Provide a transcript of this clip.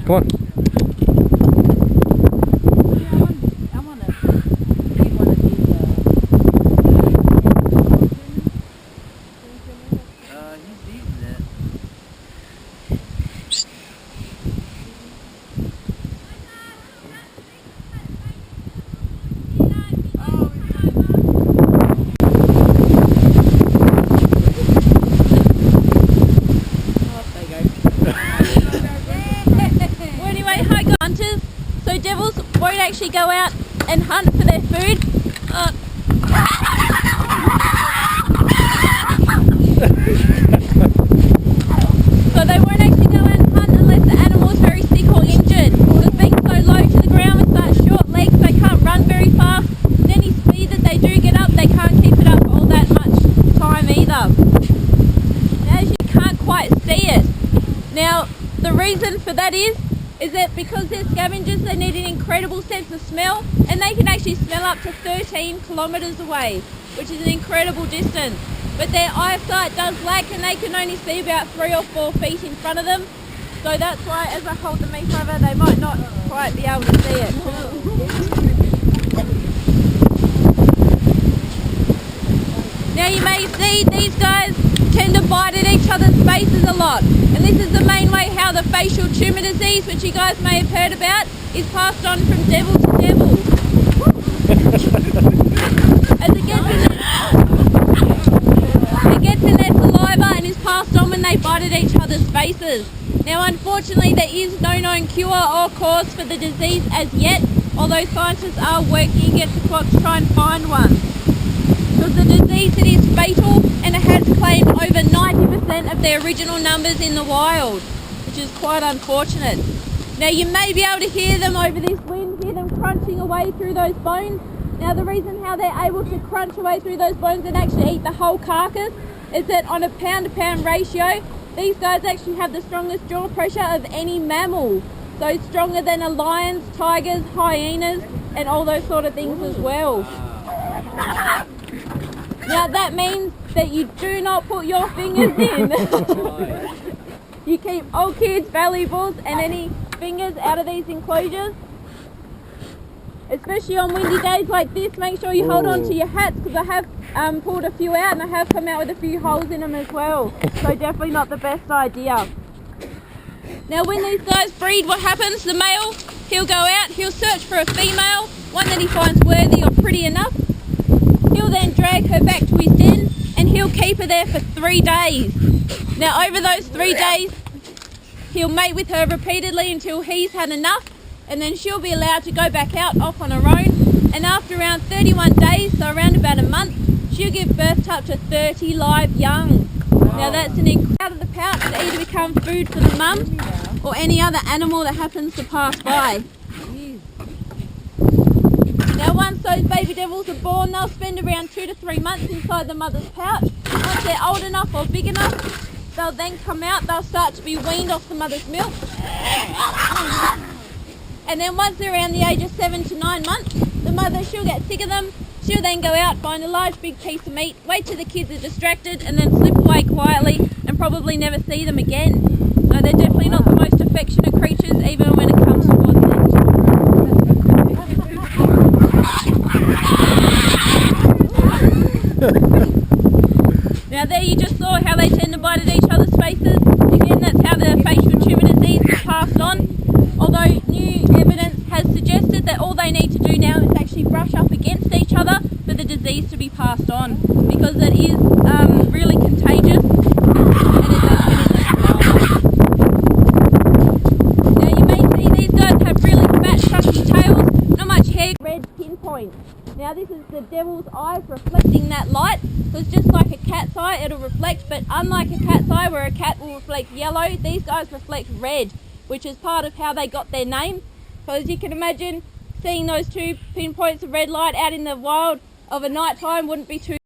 Come on. So devils won't actually go out and hunt for their food. So they won't actually go out and hunt unless the animal is very sick or injured. Because being so low to the ground with such short legs, they can't run very fast. And any speed that they do get up, they can't keep it up for all that much time either. Now, as you can't quite see it. Now, the reason for that is that because they're scavengers, they need an incredible sense of smell, and they can actually smell up to 13 kilometres away, which is an incredible distance. But their eyesight does lack, and they can only see about 3 or 4 feet in front of them. So that's why, as I hold the meat over, they might not quite be able to see it. Now you may see these guys tend to bite at each other's faces a lot, and this is the main way how the facial tumour disease, which you guys may have heard about, is passed on from devil to devil. As it gets in their saliva and is passed on when they bite at each other's faces. Now unfortunately there is no known cure or cause for the disease as yet, although scientists are working against the clock to try and find one. Because the disease, it is fatal, and it has claimed over 90% of their original numbers in the wild, which is quite unfortunate. Now you may be able to hear them over this wind, hear them crunching away through those bones. Now the reason how they're able to crunch away through those bones and actually eat the whole carcass is that on a pound-to-pound ratio, these guys actually have the strongest jaw pressure of any mammal. So stronger than a lions, tigers, hyenas, and all those sort of things as well. Now that means that you do not put your fingers in. You keep all kids, valuables and any fingers out of these enclosures. Especially on windy days like this, make sure you hold on to your hats, because I have pulled a few out and I have come out with a few holes in them as well. So definitely not the best idea. Now when these guys breed, what happens? The male, he'll go out, he'll search for a female, one that he finds worthy or pretty enough. He'll then drag her back to his den and he'll keep her there for 3 days. Now over those 3 days, he'll mate with her repeatedly until he's had enough, and then she'll be allowed to go back out off on her own. And after around 31 days, so around about a month, she'll give birth to up to 30 live young. Now that's an out of the pouch to either become food for the mum or any other animal that happens to pass by. Now once those baby devils are born, they'll spend around 2 to 3 months inside the mother's pouch. Once they're old enough or big enough, they'll then come out, they'll start to be weaned off the mother's milk. And then once they're around the age of 7 to 9 months, the mother, she'll get sick of them. She'll then go out, find a large big piece of meat, wait till the kids are distracted, and then slip away quietly and probably never see them again. So they're definitely not the most affectionate creatures, even when it comes to consent. Now there you just saw how they tend to bite at each other's faces. Again, that's how the facial tumour disease is passed on. Although new evidence has suggested that all they need to do now is actually brush up against each other for the disease to be passed on, because it is really contagious and it does get in the smell. Now you may see these guys have really fat, chunky tails, not much hair, red pinpoints. Now this is the devil's eyes reflecting that light. So it's just like a cat's eye, it'll reflect, but unlike a cat's eye where a cat will reflect yellow, these guys reflect red, which is part of how they got their name. So as you can imagine, seeing those 2 pinpoints of red light out in the wild of a night time wouldn't be too